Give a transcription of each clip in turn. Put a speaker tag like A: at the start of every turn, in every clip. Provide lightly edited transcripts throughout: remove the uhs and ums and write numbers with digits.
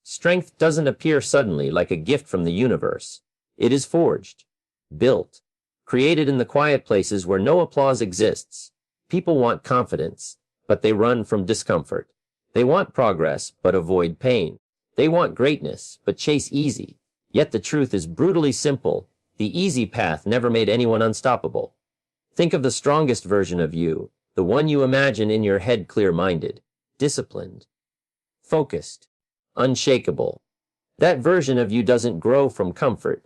A: Strength doesn't appear suddenly like a gift from the universe. It is forged, built, created in the quiet places where no applause exists. People want confidence, but they run from discomfort. They want progress, but avoid pain. They want greatness, but chase easy. Yet the truth is brutally simple. The easy path never made anyone unstoppable. Think of the strongest version of you, the one you imagine in your head, clear-minded, disciplined, focused, unshakable. That version of you doesn't grow from comfort.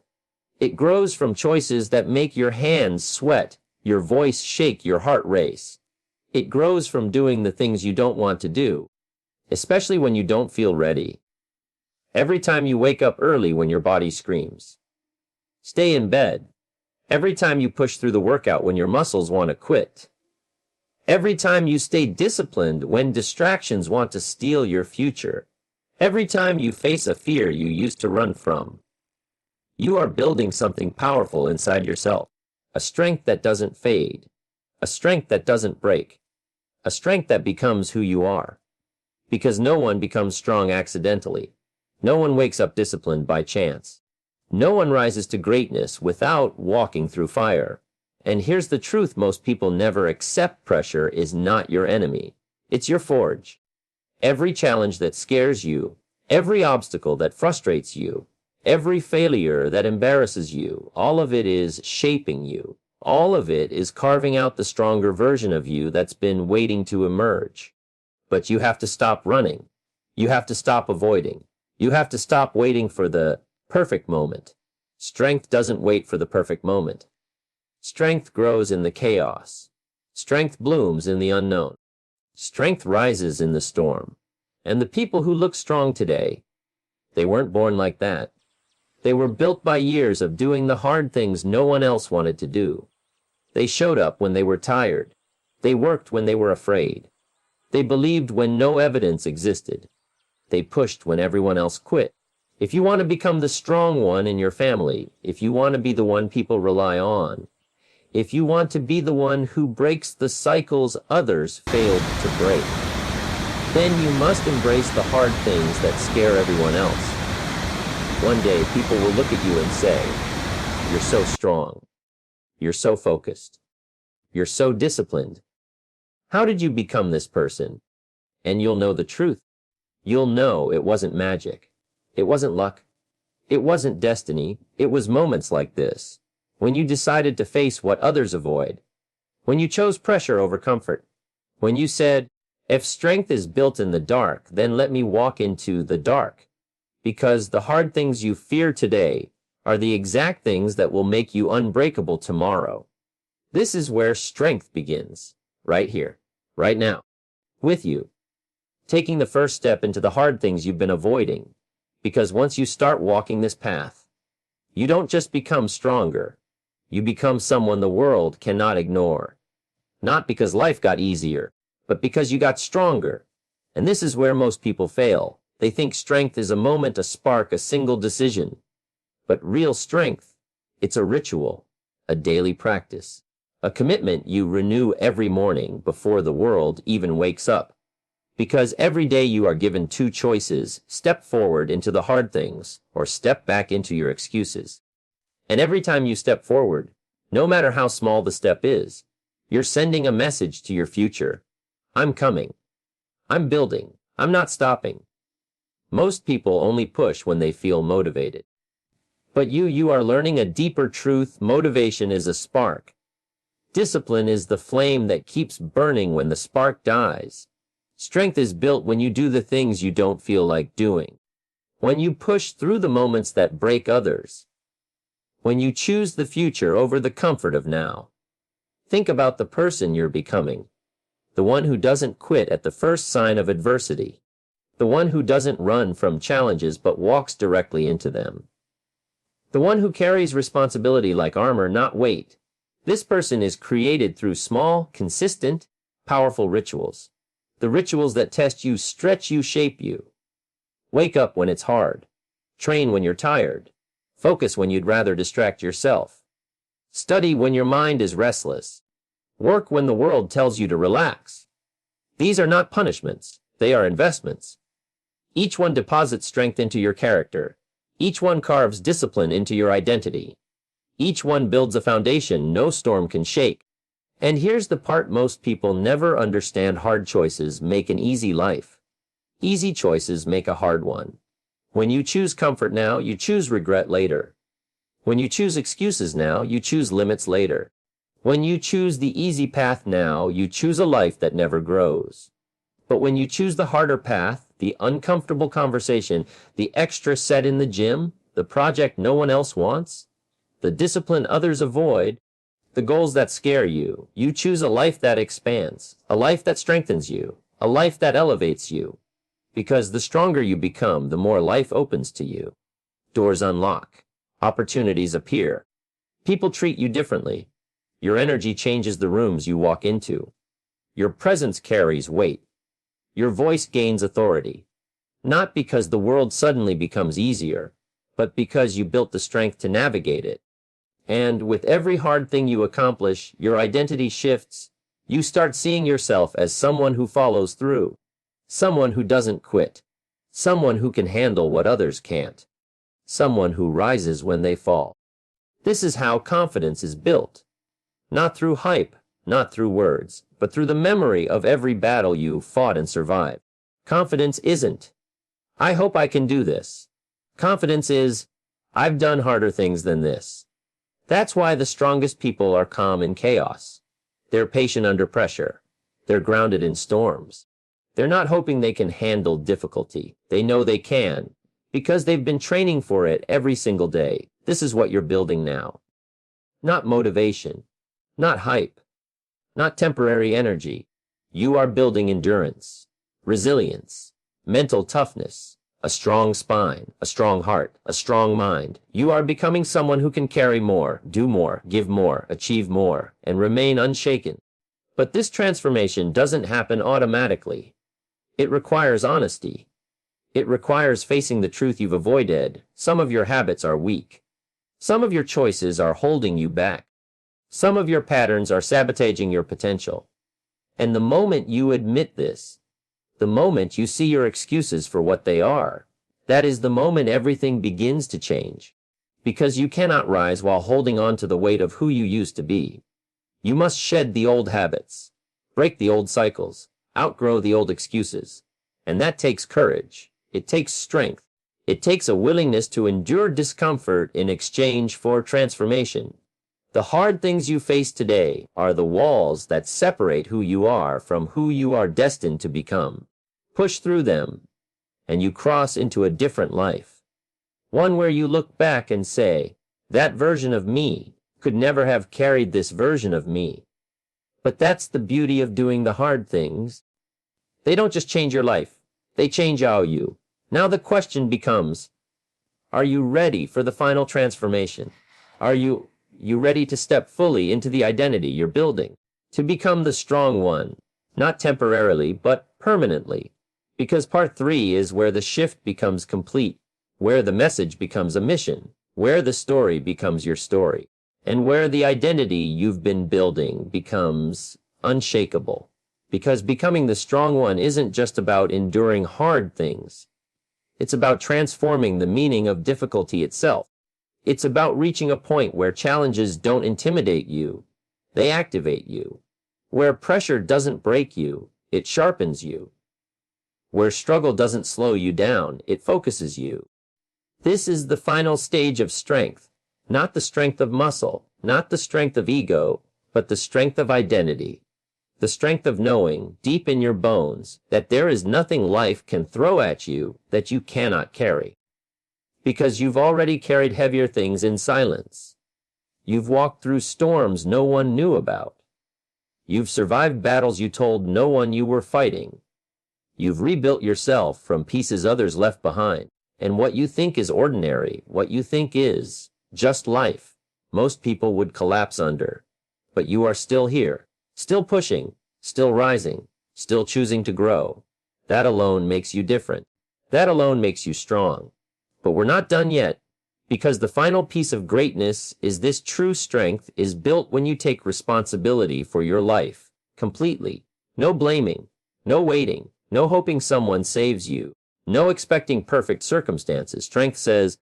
A: It grows from choices that make your hands sweat, your voice shake, your heart race. It grows from doing the things you don't want to do, especially when you don't feel ready. Every time you wake up early when your body screams, stay in bed. Every time you push through the workout when your muscles want to quit. Every time you stay disciplined when distractions want to steal your future. Every time you face a fear you used to run from. You are building something powerful inside yourself. A strength that doesn't fade. A strength that doesn't break. A strength that becomes who you are. Because no one becomes strong accidentally. No one wakes up disciplined by chance. No one rises to greatness without walking through fire. And here's the truth: most people never accept. Pressure is not your enemy. It's your forge. Every challenge that scares you, every obstacle that frustrates you, every failure that embarrasses you, all of it is shaping you. All of it is carving out the stronger version of you that's been waiting to emerge. But you have to stop running. You have to stop avoiding. You have to stop waiting for the perfect moment. Strength doesn't wait for the perfect moment. Strength grows in the chaos. Strength blooms in the unknown. Strength rises in the storm. And the people who look strong today, they weren't born like that. They were built by years of doing the hard things no one else wanted to do. They showed up when they were tired. They worked when they were afraid. They believed when no evidence existed. They pushed when everyone else quit. If you want to become the strong one in your family, if you want to be the one people rely on, if you want to be the one who breaks the cycles others failed to break, then you must embrace the hard things that scare everyone else. One day, people will look at you and say, "You're so strong. You're so focused. You're so disciplined. How did you become this person?" And you'll know the truth. You'll know it wasn't magic. It wasn't luck. It wasn't destiny. It was moments like this, when you decided to face what others avoid, when you chose pressure over comfort, when you said, "If strength is built in the dark, then let me walk into the dark." Because the hard things you fear today are the exact things that will make you unbreakable tomorrow. This is where strength begins, right here, right now, with you, taking the first step into the hard things you've been avoiding. Because once you start walking this path, you don't just become stronger, you become someone the world cannot ignore. Not because life got easier, but because you got stronger. And this is where most people fail. They think strength is a moment, a spark, a single decision. But real strength, it's a ritual, a daily practice, a commitment you renew every morning before the world even wakes up. Because every day you are given two choices: step forward into the hard things, or step back into your excuses. And every time you step forward, no matter how small the step is, you're sending a message to your future. I'm coming. I'm building. I'm not stopping. Most people only push when they feel motivated. But you are learning a deeper truth. Motivation is a spark. Discipline is the flame that keeps burning when the spark dies. Strength is built when you do the things you don't feel like doing. When you push through the moments that break others. When you choose the future over the comfort of now. Think about the person you're becoming. The one who doesn't quit at the first sign of adversity. The one who doesn't run from challenges but walks directly into them. The one who carries responsibility like armor, not weight. This person is created through small, consistent, powerful rituals. The rituals that test you, stretch you, shape you. Wake up when it's hard. Train when you're tired. Focus when you'd rather distract yourself. Study when your mind is restless. Work when the world tells you to relax. These are not punishments. They are investments. Each one deposits strength into your character. Each one carves discipline into your identity. Each one builds a foundation no storm can shake. And here's the part most people never understand: hard choices make an easy life. Easy choices make a hard one. When you choose comfort now, you choose regret later. When you choose excuses now, you choose limits later. When you choose the easy path now, you choose a life that never grows. But when you choose the harder path, the uncomfortable conversation, the extra set in the gym, the project no one else wants, the discipline others avoid, the goals that scare you, you choose a life that expands, a life that strengthens you, a life that elevates you. Because the stronger you become, the more life opens to you. Doors unlock. Opportunities appear. People treat you differently. Your energy changes the rooms you walk into. Your presence carries weight. Your voice gains authority. Not because the world suddenly becomes easier, but because you built the strength to navigate it. And with every hard thing you accomplish, your identity shifts. You start seeing yourself as someone who follows through. Someone who doesn't quit. Someone who can handle what others can't. Someone who rises when they fall. This is how confidence is built. Not through hype, not through words, but through the memory of every battle you fought and survived. Confidence isn't, "I hope I can do this." Confidence is, "I've done harder things than this." That's why the strongest people are calm in chaos. They're patient under pressure. They're grounded in storms. They're not hoping they can handle difficulty. They know they can, because they've been training for it every single day. This is what you're building now. Not motivation, not hype, not temporary energy. You are building endurance, resilience, mental toughness, a strong spine, a strong heart, a strong mind. You are becoming someone who can carry more, do more, give more, achieve more, and remain unshaken. But this transformation doesn't happen automatically. It requires honesty. It requires facing the truth you've avoided. Some of your habits are weak. Some of your choices are holding you back. Some of your patterns are sabotaging your potential. And the moment you admit this, the moment you see your excuses for what they are, that is the moment everything begins to change. Because you cannot rise while holding on to the weight of who you used to be. You must shed the old habits, break the old cycles, outgrow the old excuses. And that takes courage. It takes strength. It takes a willingness to endure discomfort in exchange for transformation. The hard things you face today are the walls that separate who you are from who you are destined to become. Push through them, and you cross into a different life. One where you look back and say, "That version of me could never have carried this version of me." But that's the beauty of doing the hard things. They don't just change your life. They change how you. Now the question becomes, are you ready for the final transformation? Are you ready to step fully into the identity you're building? To become the strong one, not temporarily, but permanently. Because part 3 is where the shift becomes complete, where the message becomes a mission, where the story becomes your story, and where the identity you've been building becomes unshakable. Because becoming the strong one isn't just about enduring hard things. It's about transforming the meaning of difficulty itself. It's about reaching a point where challenges don't intimidate you, they activate you. Where pressure doesn't break you, it sharpens you. Where struggle doesn't slow you down, it focuses you. This is the final stage of strength, not the strength of muscle, not the strength of ego, but the strength of identity. The strength of knowing, deep in your bones, that there is nothing life can throw at you that you cannot carry. Because you've already carried heavier things in silence. You've walked through storms no one knew about. You've survived battles you told no one you were fighting. You've rebuilt yourself from pieces others left behind. And what you think is ordinary, what you think is just life, most people would collapse under. But you are still here. Still pushing, still rising, still choosing to grow. That alone makes you different. That alone makes you strong. But we're not done yet, because the final piece of greatness is this: true strength is built when you take responsibility for your life, completely. No blaming, no waiting, no hoping someone saves you, No expecting perfect circumstances. Strength says,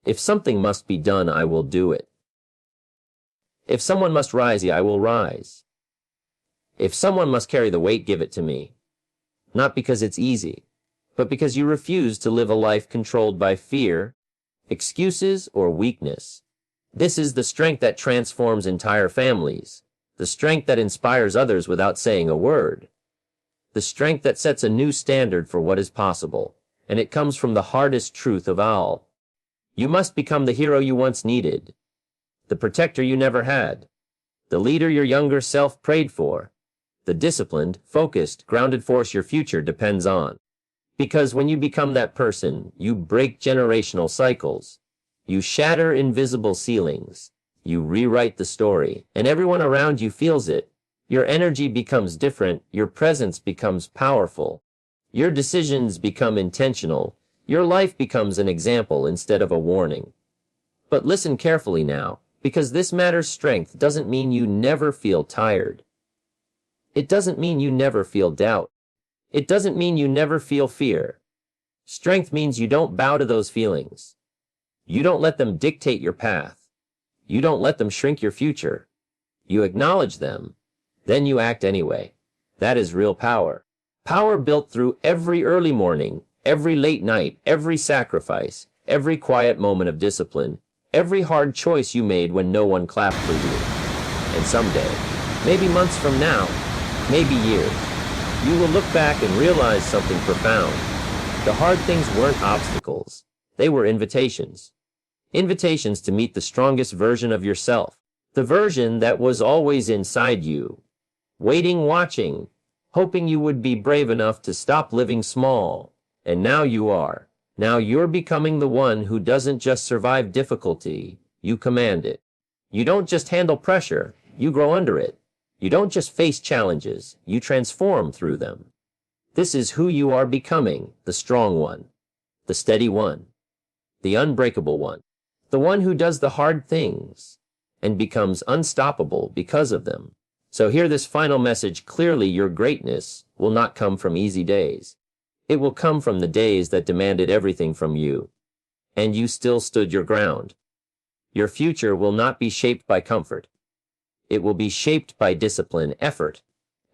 A: if something must be done, I will do it. If someone must rise, I will rise. If someone must carry the weight, give it to me. Not because it's easy, but because you refuse to live a life controlled by fear, excuses, or weakness. This is the strength that transforms entire families, the strength that inspires others without saying a word, the strength that sets a new standard for what is possible, and it comes from the hardest truth of all. You must become the hero you once needed, the protector you never had, the leader your younger self prayed for, the disciplined, focused, grounded force your future depends on. Because when you become that person, you break generational cycles, you shatter invisible ceilings, you rewrite the story, and everyone around you feels it. Your energy becomes different, your presence becomes powerful, your decisions become intentional, your life becomes an example instead of a warning. But listen carefully now, because this matters. Strength doesn't mean you never feel tired. It doesn't mean you never feel doubt. It doesn't mean you never feel fear. Strength means you don't bow to those feelings. You don't let them dictate your path. You don't let them shrink your future. You acknowledge them. Then you act anyway. That is real power. Power built through every early morning, every late night, every sacrifice, every quiet moment of discipline, every hard choice you made when no one clapped for you. And someday, maybe months from now, maybe years, you will look back and realize something profound. The hard things weren't obstacles. They were invitations. Invitations to meet the strongest version of yourself. The version that was always inside you. Waiting, watching, hoping you would be brave enough to stop living small. And now you are. Now you're becoming the one who doesn't just survive difficulty, you command it. You don't just handle pressure, you grow under it. You don't just face challenges, you transform through them. This is who you are becoming, the strong one, the steady one, the unbreakable one, the one who does the hard things and becomes unstoppable because of them. So hear this final message clearly. Your greatness will not come from easy days. It will come from the days that demanded everything from you, and you still stood your ground. Your future will not be shaped by comfort. It will be shaped by discipline, effort,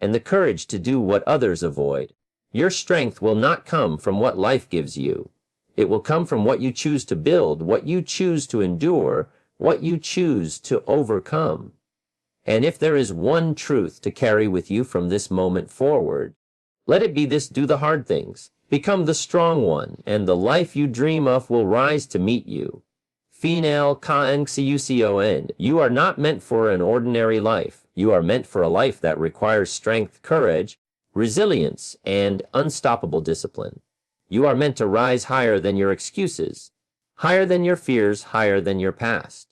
A: and the courage to do what others avoid. Your strength will not come from what life gives you. It will come from what you choose to build, what you choose to endure, what you choose to overcome. And if there is one truth to carry with you from this moment forward, let it be this: do the hard things, become the strong one, and the life you dream of will rise to meet you. Final Concucion. You are not meant for an ordinary life. You are meant for a life that requires strength, courage, resilience, and unstoppable discipline. You are meant to rise higher than your excuses, higher than your fears, higher than your past.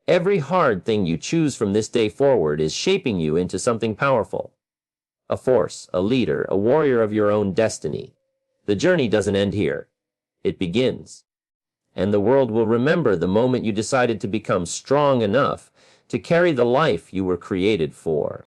A: Every hard thing you choose from this day forward is shaping you into something powerful. A force, a leader, a warrior of your own destiny. The journey doesn't end here. It begins. And the world will remember the moment you decided to become strong enough to carry the life you were created for.